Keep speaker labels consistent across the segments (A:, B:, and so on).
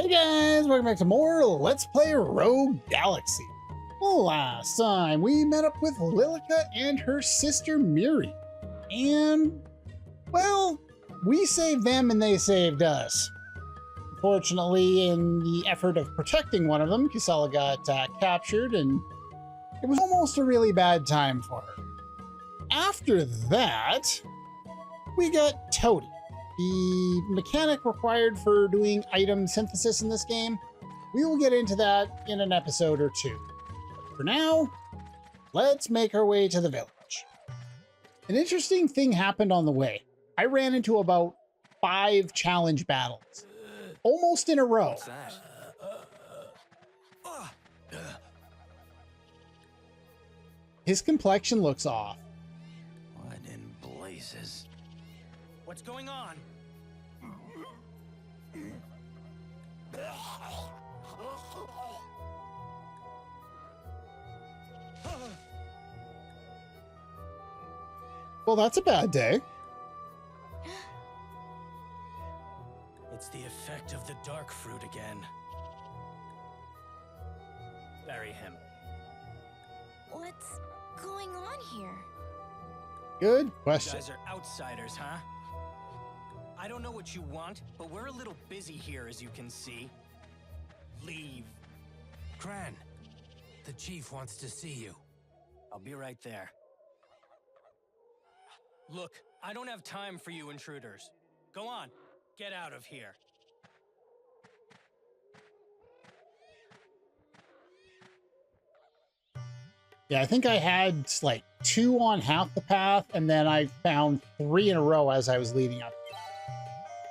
A: Hey guys, welcome back to more Let's Play Rogue Galaxy. Last time we met up with Lilica and her sister Miri. And, well, we saved them and they saved us. Unfortunately, in the effort of protecting one of them, Kisala got captured and it was almost a really bad time for her. After that, we got Toady, the mechanic required for doing item synthesis in this game. We will get into that in an episode or two. But for now, let's make our way to the village. An interesting thing happened on the way. I ran into about 5 challenge battles, almost in a row.
B: What's that?
A: His complexion looks off.
B: What in blazes?
C: What's going on?
A: Well, that's a bad day.
C: It's the effect of the dark fruit again. Bury him.
D: What's going on here?
A: Good
C: You
A: question.
C: guys are outsiders, huh? I don't know what you want, but we're a little busy here, as you can see. Leave.
E: Cran, the chief wants to see you.
C: I'll be right there. Look, I don't have time for you intruders. Go on, get out of here.
A: Yeah, I think I had like 2 on half the path, and then I found 3 in a row as I was leading up.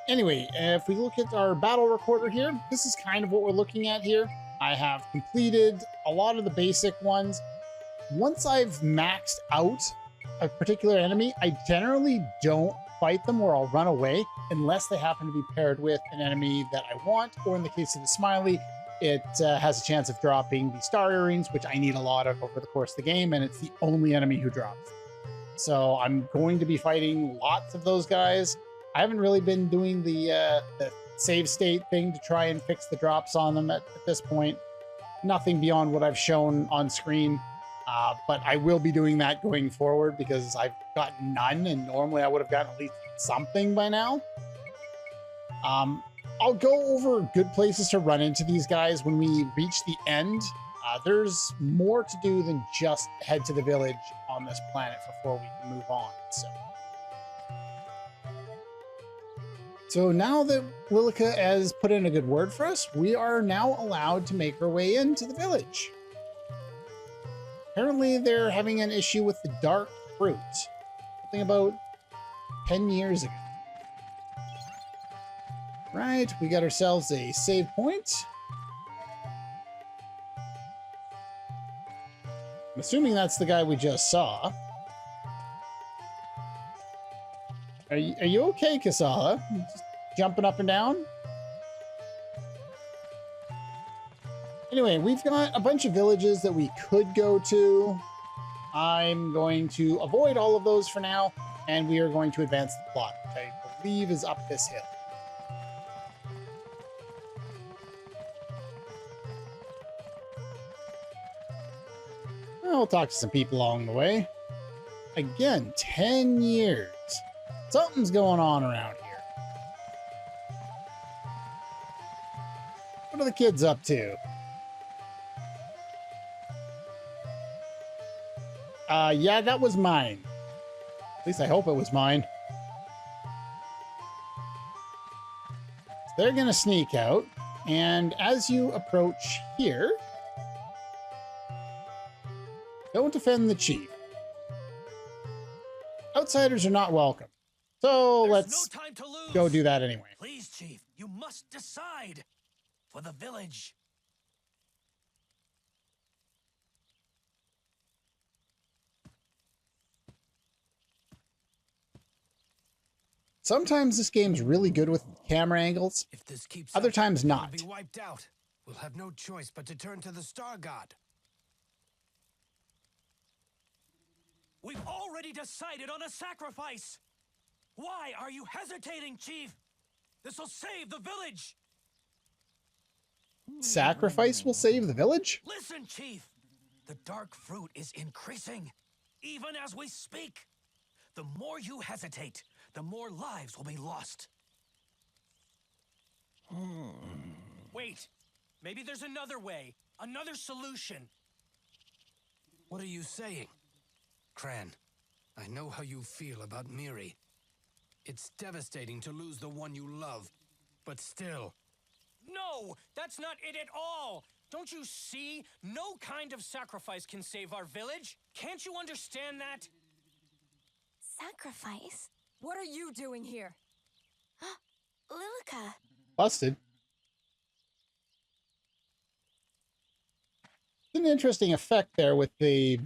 A: Anyway, if we look at our battle recorder here, this is kind of what we're looking at here. I have completed a lot of the basic ones. Once I've maxed out a particular enemy, I generally don't fight them or I'll run away unless they happen to be paired with an enemy that I want, or in the case of the Smiley, it has a chance of dropping the star earrings, which I need a lot of over the course of the game, and it's the only enemy who drops them. So I'm going to be fighting lots of those guys. I haven't really been doing the save state thing to try and fix the drops on them at this point. Nothing beyond what I've shown on screen, but I will be doing that going forward because I've gotten none, and normally I would have gotten at least something by now. I'll go over good places to run into these guys when we reach the end. There's more to do than just head to the village on this planet before we can move on. So now that Lilica has put in a good word for us, we are now allowed to make our way into the village. Apparently they're having an issue with the dark fruit. Something about 10 years ago. Right, we got ourselves a save point. I'm assuming that's the guy we just saw. Are you okay, Kisala? Just jumping up and down? Anyway, we've got a bunch of villages that we could go to. I'm going to avoid all of those for now, and we are going to advance the plot, which I believe is up this hill. We'll talk to some people along the way. Again, 10 years. Something's going on around here. What are the kids up to? Yeah, that was mine. At least I hope it was mine. So they're gonna sneak out, and as you approach here, don't offend the chief. Outsiders are not welcome. So let's
C: no time to lose.
A: go do that anyway.
C: Please, Chief, you must decide for the village.
A: Sometimes this game's really good with camera angles.
E: If this keeps
A: Other
E: up,
A: times
E: we'll
A: not.
E: be wiped out. We'll have no choice but to turn to the Star God.
C: We've already decided on a sacrifice. Why are you hesitating, Chief? This'll save the village.
A: Sacrifice will save the village?
E: Listen, Chief! The dark fruit is increasing, even as we speak. The more you hesitate, the more lives will be lost.
C: Wait, maybe there's another way, another solution.
E: What are you saying? Cran, I know how you feel about Miri. It's devastating to lose the one you love, but still.
C: No, that's not it at all. Don't you see? No kind of sacrifice can save our village. Can't you understand that?
D: Sacrifice?
F: What are you doing here?
D: Lilica.
A: Busted. An interesting effect there with the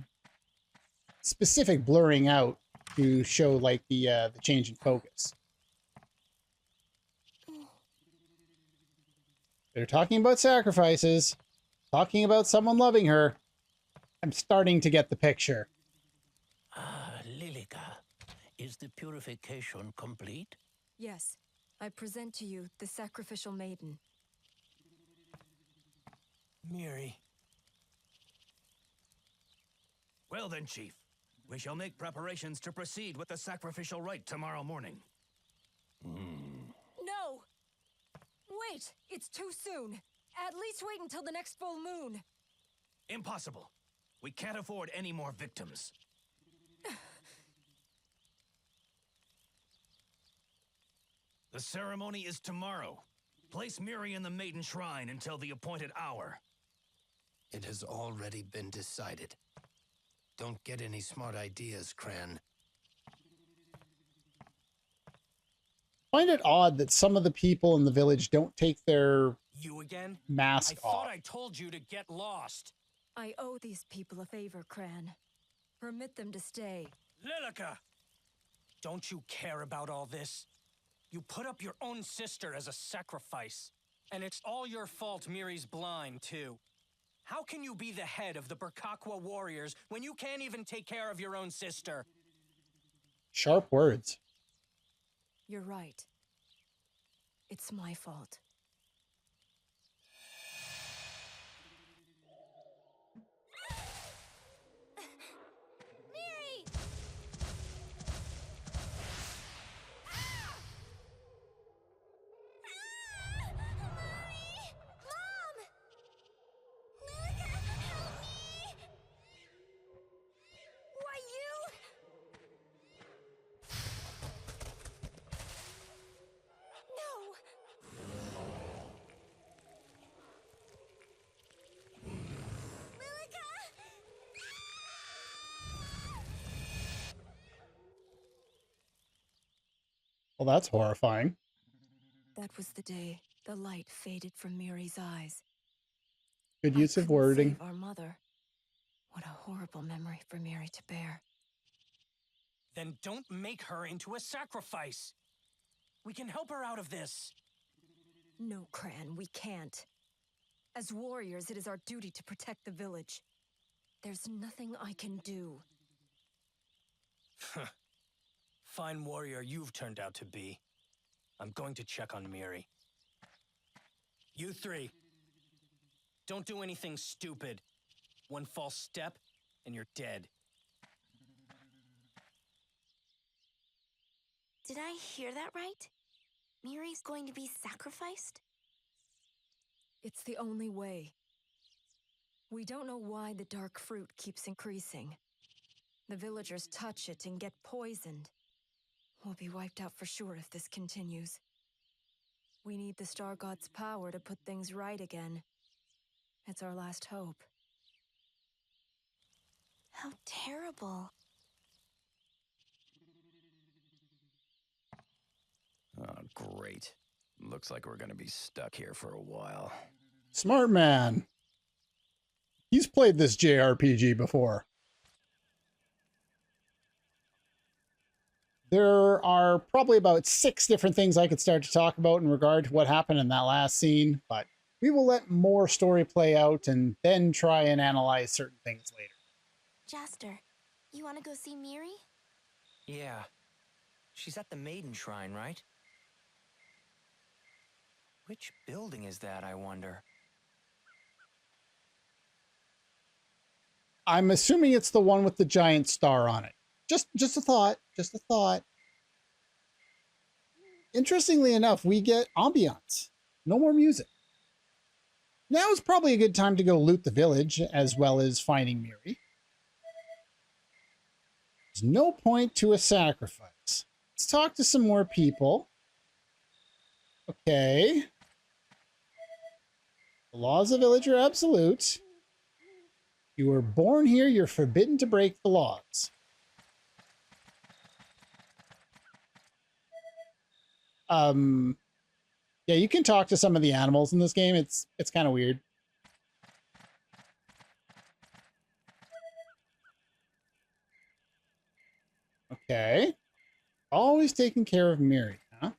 A: specific blurring out to show like the change in focus. They're talking about sacrifices, talking about someone loving her. I'm starting to get the picture.
B: Lilica, is the purification complete?
F: Yes, I present to you the Sacrificial Maiden.
C: Miri.
E: Well then, Chief. We shall make preparations to proceed with the sacrificial rite tomorrow morning.
F: No! Wait! It's too soon! At least wait until the next full moon!
E: Impossible. We can't afford any more victims. The ceremony is tomorrow. Place Miri in the Maiden Shrine until the appointed hour. It has already been decided. Don't get any smart ideas, Cran.
A: I find it odd that some of the people in the village don't take their
C: You again?
A: mask
C: I thought
A: off.
C: I told you to get lost.
F: I owe these people a favor, Cran. Permit them to stay.
C: Lilica! Don't you care about all this? You put up your own sister as a sacrifice. And it's all your fault Miri's blind, too. How can you be the head of the Berkaqua warriors when you can't even take care of your own sister?
A: Sharp words.
F: You're right. It's my fault.
D: Miri! Mommy! Mom! Lilica, help me! Why, you? No! Lilica!
A: Well, that's horrifying.
F: That was the day the light faded from Miri's eyes.
A: Good
F: I
A: use of
F: couldn't
A: wording.
F: save our mother. What a horrible memory for Miri to bear.
C: Then don't make her into a sacrifice. We can help her out of this.
F: No, Cran, we can't. As warriors, it is our duty to protect the village. There's nothing I can do.
C: Fine warrior you've turned out to be. I'm going to check on Miri. You three. Don't do anything stupid. One false step, and you're dead.
D: Did I hear that right? Miri's going to be sacrificed?
F: It's the only way. We don't know why the dark fruit keeps increasing. The villagers touch it and get poisoned. We'll be wiped out for sure if this continues. We need the Star God's power to put things right again. It's our last hope.
D: How terrible.
B: Oh, great. Looks like we're gonna be stuck here for a while.
A: Smart man. He's played this JRPG before. There are probably about 6 different things I could start to talk about in regard to what happened in that last scene, but we will let more story play out and then try and analyze certain things later.
D: Jaster, you want to go see Miri?
G: Yeah. She's at the Maiden Shrine, right? Which building is that, I wonder?
A: I'm assuming it's the one with the giant star on it. Just a thought. Just a thought. Interestingly enough, we get ambiance. No more music. Now is probably a good time to go loot the village, as well as finding Miri. There's no point to a sacrifice. Let's talk to some more people. Okay. The laws of the village are absolute. You were born here, you're forbidden to break the laws. Yeah, you can talk to some of the animals in this game. It's kind of weird. Okay. Always taking care of Miri, huh?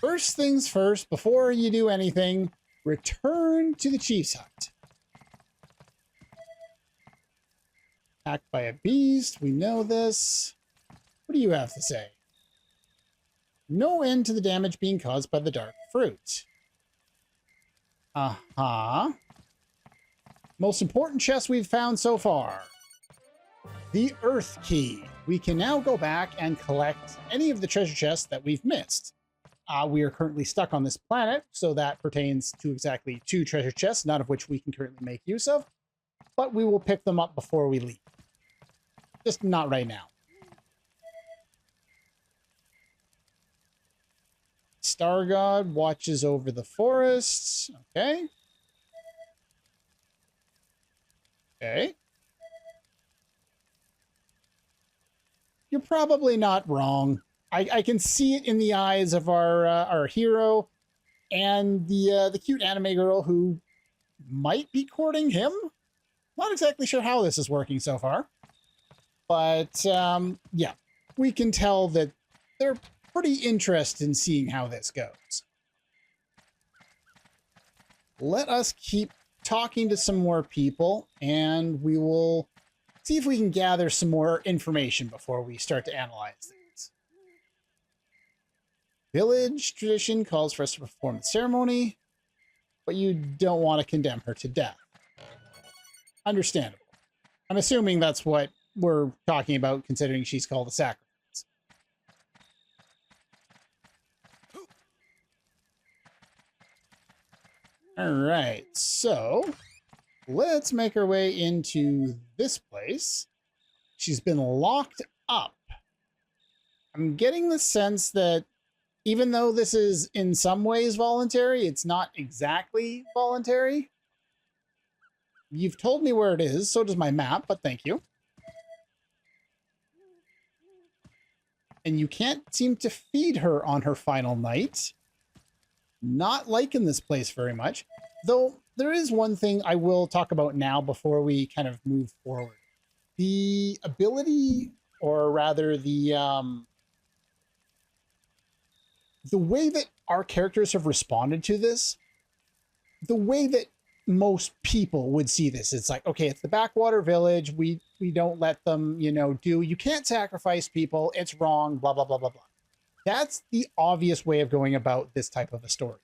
A: First things first, before you do anything, return to the chief's hut. Attacked by a beast, we know this. What do you have to say? No end to the damage being caused by the dark fruit. Uh-huh. Most important chest we've found so far. The Earth Key. We can now go back and collect any of the treasure chests that we've missed. We are currently stuck on this planet, so that pertains to exactly 2 treasure chests, none of which we can currently make use of. But we will pick them up before we leave. Just not right now. Star God watches over the forests. Okay. Okay. You're probably not wrong. I can see it in the eyes of our hero and the cute anime girl who might be courting him. Not exactly sure how this is working so far. But, yeah, we can tell that they're pretty interested in seeing how this goes. Let us keep talking to some more people, and we will see if we can gather some more information before we start to analyze things. Village tradition calls for us to perform the ceremony, but you don't want to condemn her to death. Understandable. I'm assuming that's what we're talking about, considering she's called a sacrifice. All right, so let's make our way into this place. She's been locked up. I'm getting the sense that even though this is in some ways voluntary, it's not exactly voluntary. You've told me where it is, so does my map, but thank you. And you can't seem to feed her on her final night. Not liking this place very much. Though there is one thing I will talk about now before we kind of move forward. The ability, or rather the way that our characters have responded to this, the way that most people would see this, it's like, okay, it's the backwater village. We don't let them, you can't sacrifice people. It's wrong, blah, blah, blah, blah, blah. That's the obvious way of going about this type of a story.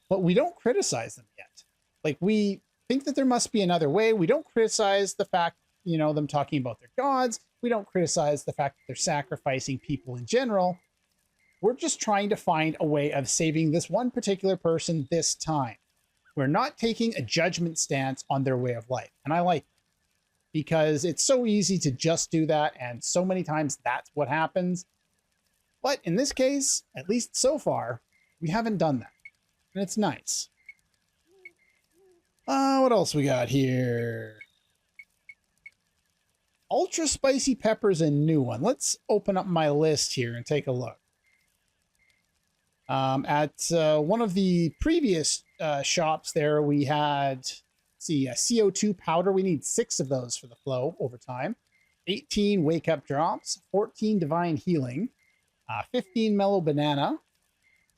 A: But we don't criticize them yet. Like, we think that there must be another way. We don't criticize the fact, them talking about their gods. We don't criticize the fact that they're sacrificing people in general. We're just trying to find a way of saving this one particular person this time. We're not taking a judgment stance on their way of life. And I like it because it's so easy to just do that. And so many times that's what happens. But in this case, at least so far, we haven't done that. And it's nice. What else we got here? Ultra spicy pepper's a new one. Let's open up my list here and take a look. At one of the previous shops there, we had, let's see, a CO2 powder. We need 6 of those for the flow over time. 18 wake up drops, 14 divine healing, 15 mellow banana,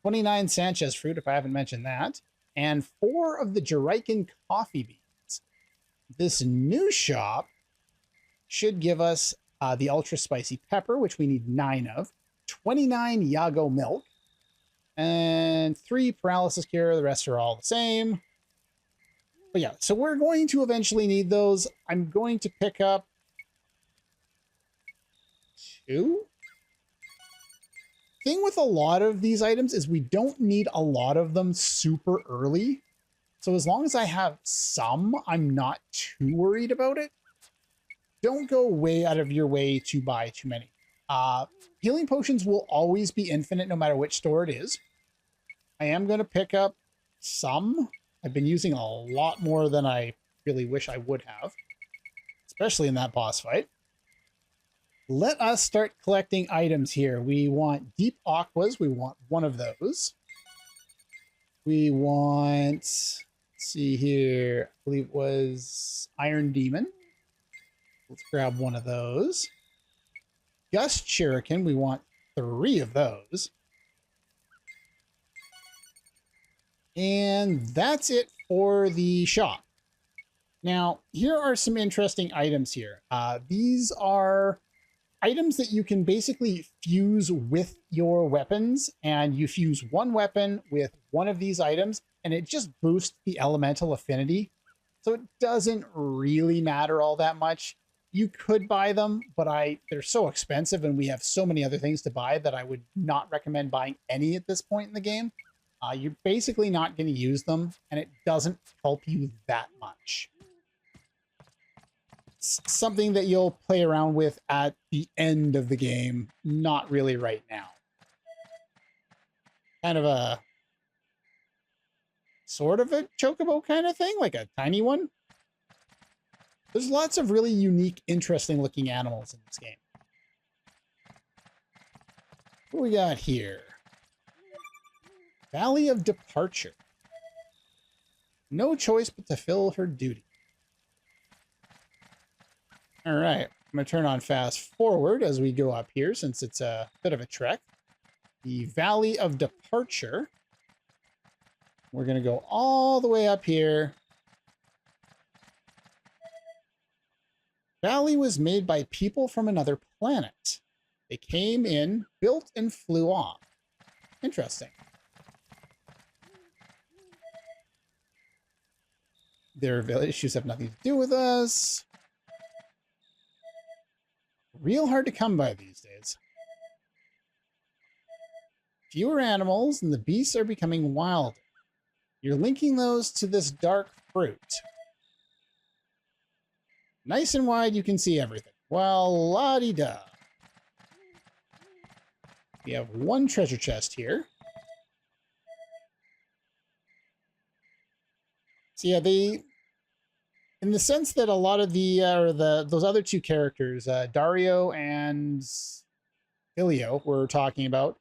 A: 29 Sanchez fruit, if I haven't mentioned that, and 4 of the Juraikan coffee beans. This new shop should give us the ultra spicy pepper, which we need 9 of, 29 Yago milk, and 3 paralysis cure. The rest are all the same. But yeah, so we're going to eventually need those. I'm going to pick up 2. Thing with a lot of these items is we don't need a lot of them super early. So as long as I have some, I'm not too worried about it. Don't go way out of your way to buy too many. Healing potions will always be infinite no matter which store it is. I am going to pick up some. I've been using a lot more than I really wish I would have, especially in that boss fight. Let us start collecting items here. We want deep aquas. We want one of those. We want, let's see here, I believe it was Iron Demon. Let's grab one of those. Gust Shuriken. We want 3 of those. And that's it for the shop. Now, here are some interesting items here. These are items that you can basically fuse with your weapons, and you fuse one weapon with one of these items, and it just boosts the elemental affinity. So it doesn't really matter all that much. You could buy them, but they're so expensive, and we have so many other things to buy that I would not recommend buying any at this point in the game. You're basically not going to use them, and it doesn't help you that much. It's something that you'll play around with at the end of the game, not really right now. Kind of a sort of a chocobo kind of thing, like a tiny one. There's lots of really unique, interesting looking animals in this game. What we got here? Valley of Departure. No choice but to fill her duty. All right, I'm going to turn on fast forward as we go up here since it's a bit of a trek. The Valley of Departure. We're going to go all the way up here. Valley was made by people from another planet. They came in, built, and flew off. Interesting. Their issues have nothing to do with us. Real hard to come by these days. Fewer animals and the beasts are becoming wilder. You're linking those to this dark fruit. Nice and wide, you can see everything. Well, la-di-da. We have one treasure chest here. So yeah, in the sense that a lot of those other 2 characters, Dario and Ilio, we're talking about,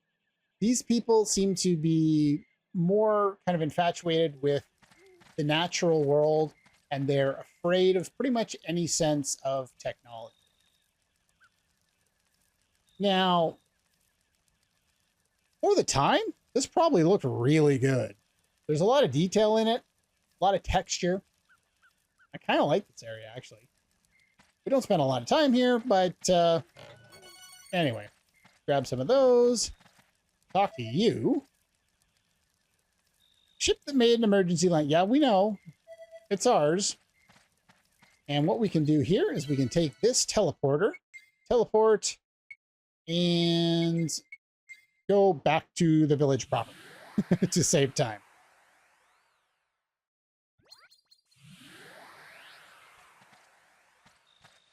A: these people seem to be more kind of infatuated with the natural world, and they're afraid of pretty much any sense of technology. Now, for the time, this probably looked really good. There's a lot of detail in it, a lot of texture. I kind of like this area, actually. We don't spend a lot of time here, but anyway, grab some of those. Talk to you. Ship that made an emergency line. Yeah, we know. It's ours. And what we can do here is we can take this teleporter, teleport, and go back to the village proper to save time.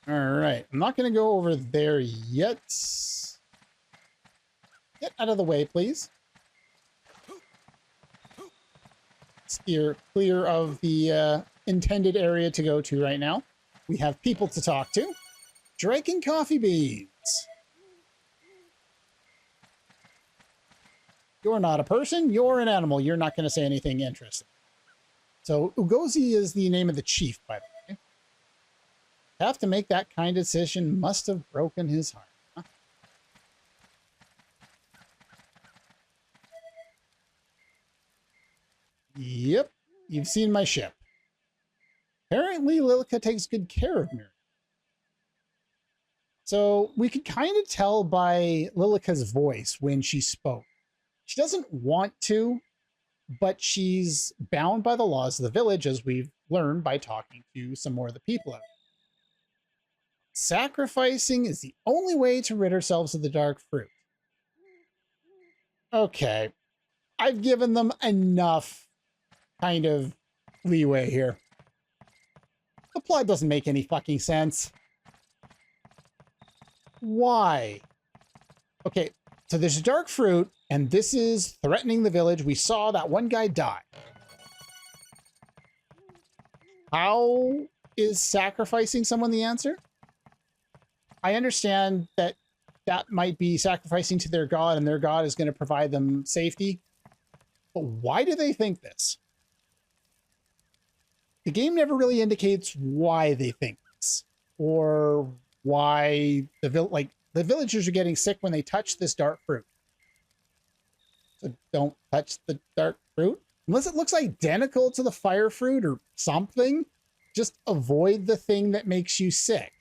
A: All right, I'm not going to go over there yet. Get out of the way, please. Steer clear of the intended area to go to right now. We have people to talk to. Juraika coffee beans. You're not a person, you're an animal. You're not going to say anything interesting. So Ugozi is the name of the chief, by the way. Have to make that kind of decision must have broken his heart. Huh? Yep, you've seen my ship. Apparently, Lilica takes good care of Miri. So we could kind of tell by Lilica's voice when she spoke. She doesn't want to, but she's bound by the laws of the village, as we've learned by talking to some more of the people out. Sacrificing is the only way to rid ourselves of the dark fruit. Okay, I've given them enough kind of leeway here. The plot doesn't make any fucking sense. Why? Okay, so there's a dark fruit, and this is threatening the village. We saw that one guy die. How is sacrificing someone the answer? I understand that that might be sacrificing to their god, and their god is going to provide them safety. But why do they think this? The game never really indicates why they think this, or why the villagers are getting sick when they touch this dark fruit. So don't touch the dark fruit unless it looks identical to the fire fruit or something. Just avoid the thing that makes you sick.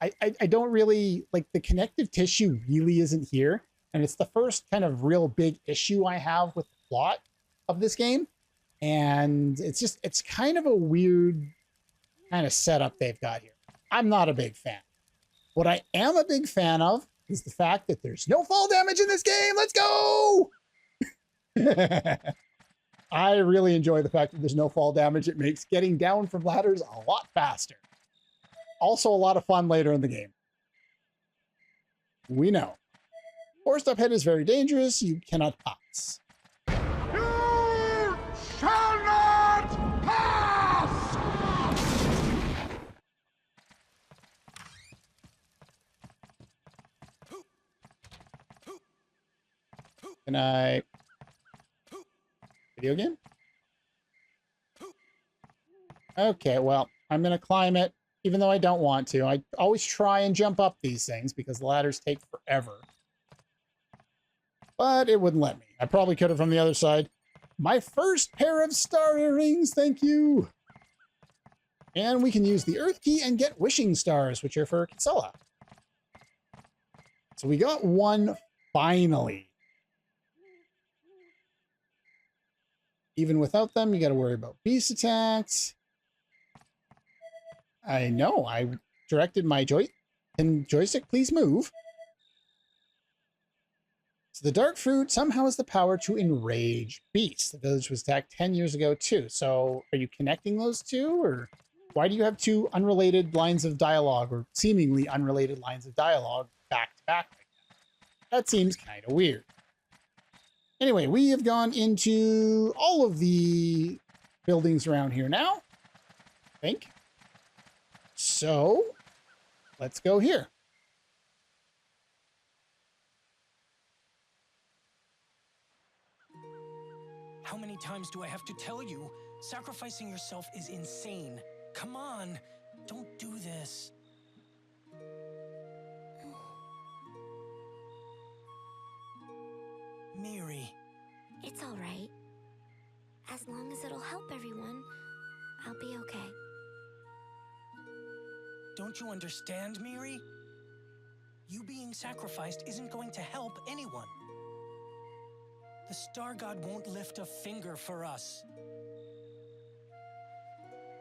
A: I don't really like the connective tissue really isn't here, and it's the first kind of real big issue I have with the plot of this game. And it's kind of a weird kind of setup they've got here. I'm not a big fan. What I am a big fan of is the fact that there's no fall damage in this game. Let's go! I really enjoy the fact that there's no fall damage. It makes getting down from ladders a lot faster. Also a lot of fun later in the game. We know. Forest up ahead is very dangerous. You cannot pass.
H: Shall not pass!
A: Can I... Video game? Okay, well, I'm going to climb it, even though I don't want to. I always try and jump up these things because the ladders take forever. But it wouldn't let me. I probably could have from the other side. My first pair of star earrings, thank you. And we can use the Earth key and get wishing stars, which are for Casella. So we got one finally. Even without them, you got to worry about beast attacks. I know, I directed my joystick, please move. So the dark fruit somehow has the power to enrage beasts. The village was attacked 10 years ago too. So are you connecting those two, or why do you have two unrelated lines of dialogue, or seemingly unrelated lines of dialogue back to back like that? That seems kind of weird. Anyway, we have gone into all of the buildings around here now, I think. So let's go here.
C: How many times do I have to tell you? Sacrificing yourself is insane. Come on, don't do this. Miri.
D: It's all right. As long as it'll help everyone, I'll be okay.
C: Don't you understand, Miri? You being sacrificed isn't going to help anyone. The Star God won't lift a finger for us.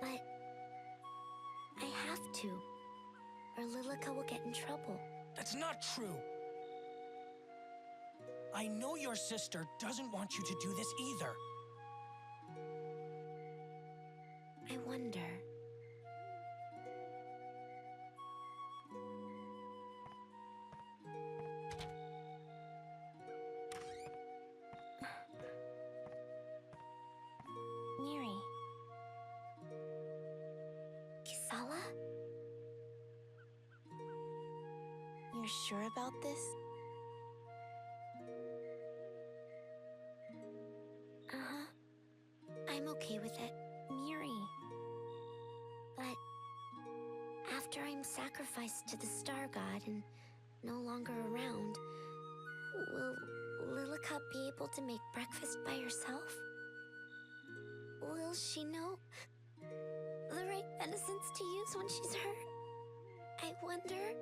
D: But I have to, or Lilica will get in trouble.
C: That's not true. I know your sister doesn't want you to do this either.
D: I wonder. Miri. Kisala? You're sure about this? Uh-huh. I'm okay with it, Miri. But after I'm sacrificed to the Star God and no longer around, will Lilica be able to make breakfast by herself? Will she know the right medicines to use when she's hurt? I wonder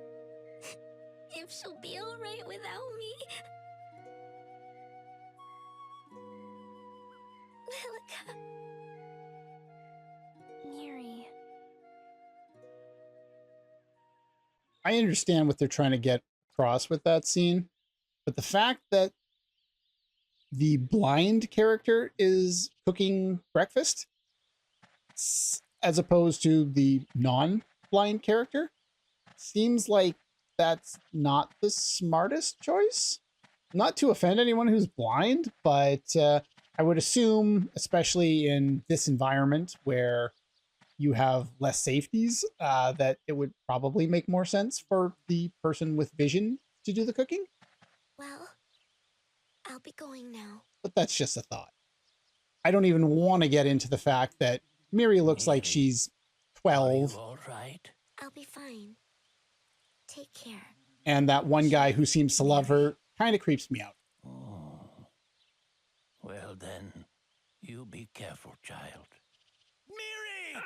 D: if she'll be alright without me. Lilica.
A: I understand what they're trying to get across with that scene, but the fact that the blind character is cooking breakfast as opposed to the non-blind character seems like that's not the smartest choice. Not to offend anyone who's blind, but I would assume, especially in this environment where you have less safeties, that it would probably make more sense for the person with vision to do the cooking.
D: Well, I'll be going now.
A: But that's just a thought. I don't even want to get into the fact that Miri looks like she's 12.
E: All right.
D: I'll be fine. Take care.
A: And that one guy who seems to love her kind of creeps me out.
E: Oh. Well then, you be careful, child.
C: Miri!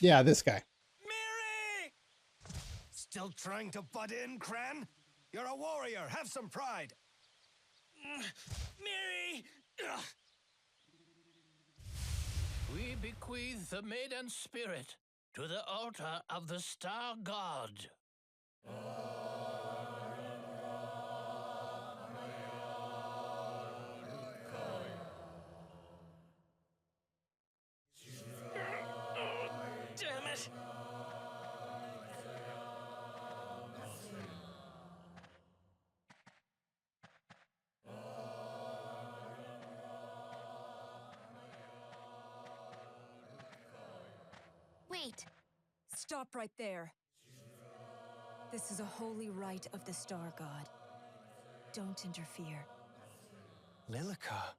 A: Yeah, this guy.
C: Miri!
E: Still trying to butt in, Cran? You're a warrior. Have some pride.
C: Miri!
E: We bequeath the maiden spirit to the altar of the star god.
C: Damn it!
D: Wait.
F: Stop right there. This is a holy rite of the Star God. Don't interfere.
G: Lilica.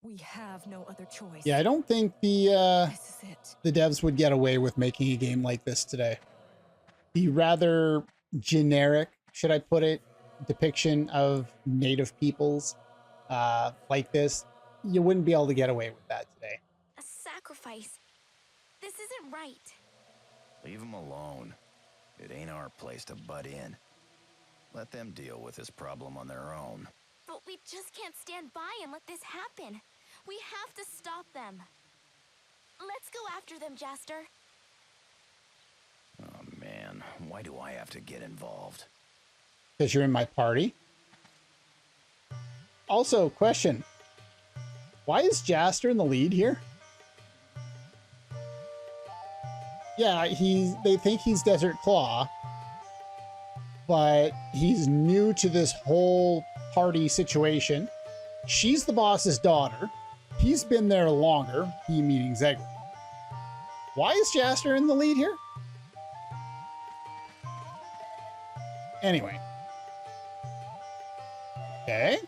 F: We have no other choice.
A: Yeah, I don't think the
F: This is it.
A: the devs would get away with making a game like this today. The rather generic, should I put it, depiction of native peoples like this, you wouldn't be able to get away with that today.
D: A sacrifice. This isn't right.
B: Leave them alone. It ain't our place to butt in. Let them deal with this problem on their own.
D: But we just can't stand by and let this happen. We have to stop them. Let's go after them, Jaster.
B: Oh man, why do I have to get involved?
A: Because you're in my party. Also, question. Why is Jaster in the lead here? Yeah, they think he's Desert Claw, but he's new to this whole party situation. She's the boss's daughter. He's been there longer, he meaning Zegra. Why is Jaster in the lead here? Anyway. Okay.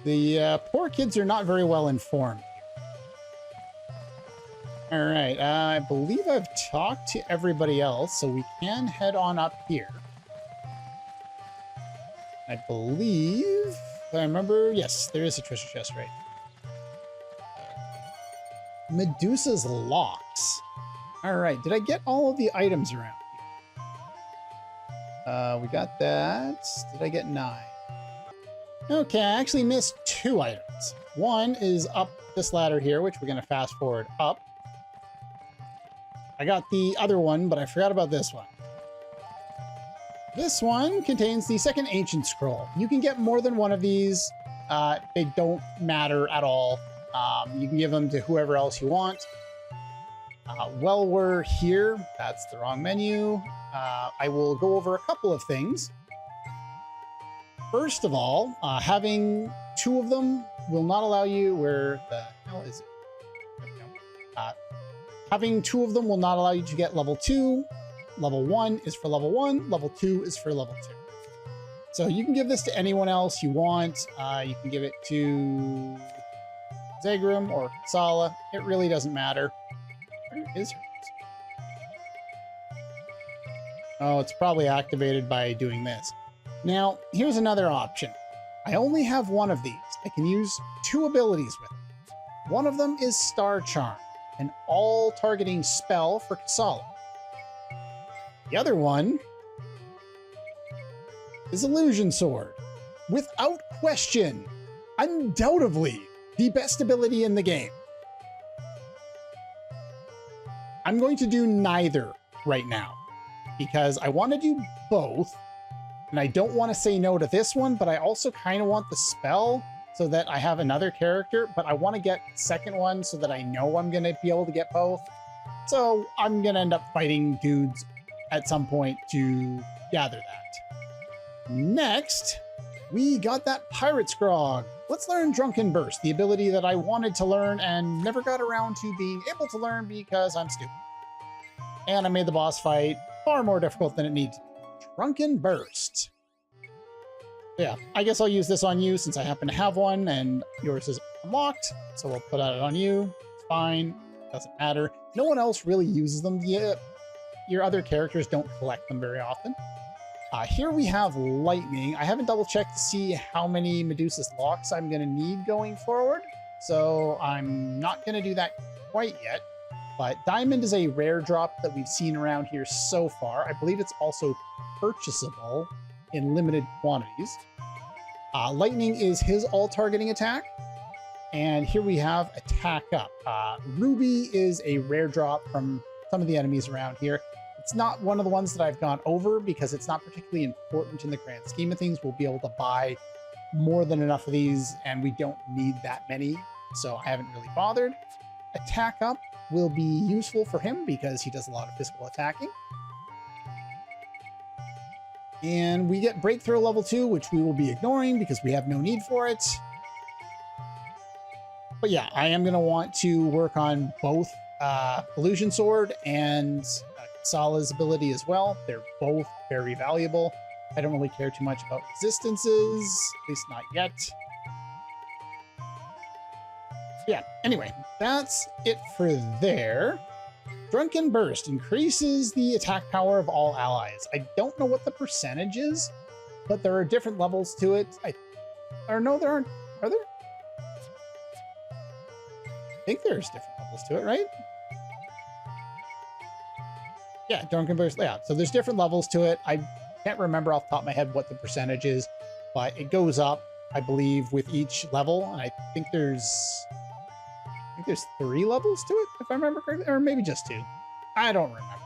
A: The poor kids are not very well informed. All right, I believe I've talked to everybody else, so we can head on up here. I believe, if I remember, yes, there is a treasure chest, right? Medusa's locks. All right, did I get all of the items around here? We got that. Did I get 9? Okay, I actually missed 2 items. One is up this ladder here, which we're going to fast forward up. I got the other one, but I forgot about this one. This one contains the second ancient scroll. You can get more than one of these. They don't matter at all. You can give them to whoever else you want. While we're here, that's the wrong menu. I will go over a couple of things. First of all, having 2 of them will not allow you... Where the hell is it? There we go. Having 2 of them will not allow you to get level 2. Level 1 is for level 1. Level 2 is for level 2. So you can give this to anyone else you want. You can give it to Zegrim or Sala. It really doesn't matter. Where is hers? Oh, it's probably activated by doing this. Now, here's another option. I only have 1 of these. I can use 2 abilities with it. One of them is Star Charm, an all-targeting spell for Kasala. The other one is Illusion Sword. Without question, undoubtedly, the best ability in the game. I'm going to do neither right now because I want to do both, and I don't want to say no to this one, but I also kind of want the spell so that I have another character, but I want to get the second one so that I know I'm going to be able to get both. So I'm going to end up fighting dudes at some point to gather that. Next, we got that Pirate's Grog. Let's learn Drunken Burst, the ability that I wanted to learn and never got around to being able to learn because I'm stupid. And I made the boss fight far more difficult than it needed to be. Drunken Burst. Yeah, I guess I'll use this on you since I happen to have one and yours is unlocked. So we'll put it on you. It's fine. Doesn't matter. No one else really uses them yet. Your other characters don't collect them very often. Here we have Lightning. I haven't double checked to see how many Medusa's Locks I'm going to need going forward. So I'm not going to do that quite yet. But Diamond is a rare drop that we've seen around here so far. I believe it's also purchasable in limited quantities. Lightning is his all-targeting attack. And here we have Attack Up. Ruby is a rare drop from some of the enemies around here. It's not one of the ones that I've gone over because it's not particularly important in the grand scheme of things. We'll be able to buy more than enough of these, and we don't need that many, so I haven't really bothered. Attack Up will be useful for him because he does a lot of physical attacking. And we get Breakthrough level 2, which we will be ignoring because we have no need for it. But yeah, I am going to want to work on both Illusion Sword and Sala's ability as well. They're both very valuable. I don't really care too much about resistances, at least not yet. Yeah, anyway, that's it for there. Drunken Burst increases the attack power of all allies. I don't know what the percentage is, but there are different levels to it. No, there aren't. Are there? I think there's different levels to it, right? Yeah, Drunken Burst. Yeah, so there's different levels to it. I can't remember off the top of my head what the percentage is, but it goes up, I believe, with each level. And I think there's 3 levels to it, if I remember correctly, or maybe just 2. I don't remember.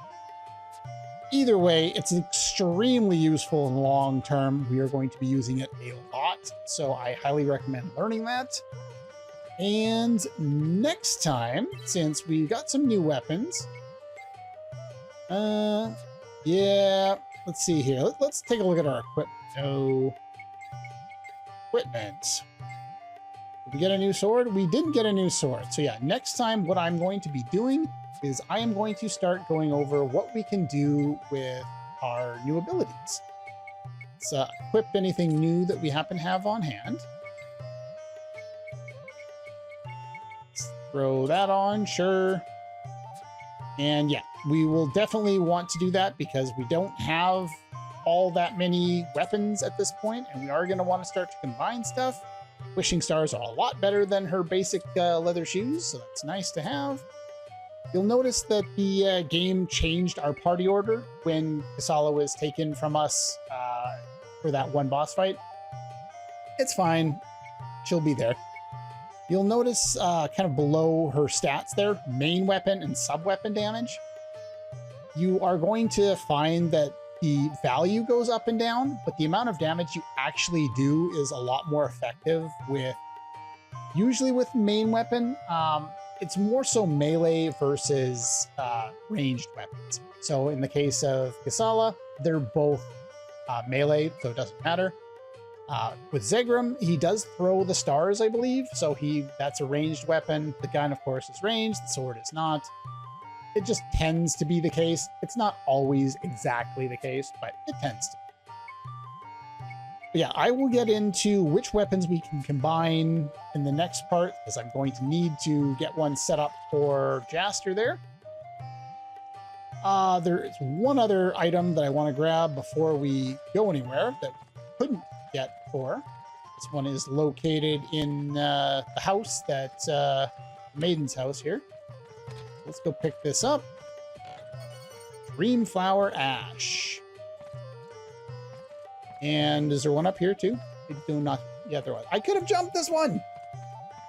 A: Either way, it's extremely useful in the long term. We are going to be using it a lot, so I highly recommend learning that. And next time, since we got some new weapons, yeah, let's see here. Let's take a look at our equipment. So, equipment. Did we get a new sword? We didn't get a new sword. So yeah, next time what I'm going to be doing is I am going to start going over what we can do with our new abilities. Let's equip anything new that we happen to have on hand. Let's throw that on, sure. And yeah, we will definitely want to do that because we don't have all that many weapons at this point, and we are going to want to start to combine stuff. Wishing Stars are a lot better than her basic leather shoes, so that's nice to have. You'll notice that the game changed our party order when Kasala was taken from us for that one boss fight. It's fine. She'll be there. You'll notice kind of below her stats there, main weapon and sub-weapon damage. You are going to find that the value goes up and down, but the amount of damage you actually do is a lot more effective usually with main weapon. It's more so melee versus ranged weapons. So in the case of Kasala, they're both melee, so it doesn't matter. With Zegram, he does throw the stars, I believe, so that's a ranged weapon. The gun, of course, is ranged, the sword is not. It just tends to be the case. It's not always exactly the case, but it tends to be. But yeah, I will get into which weapons we can combine in the next part, because I'm going to need to get one set up for Jaster there. There is one other item that I want to grab before we go anywhere that we couldn't get before. This one is located in the house that Maiden's house here. Let's go pick this up. Dreamflower Ash. And is there one up here too? I do not. Yeah, there was. I could have jumped this one.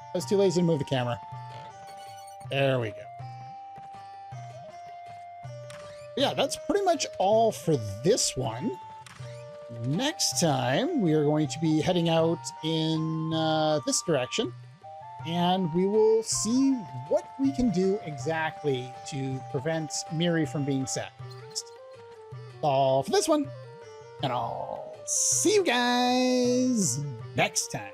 A: I was too lazy to move the camera. There we go. Yeah, that's pretty much all for this one. Next time, we are going to be heading out in this direction, and we will see what we can do exactly to prevent Miri from being sacrificed. All for this one, and I'll see you guys next time.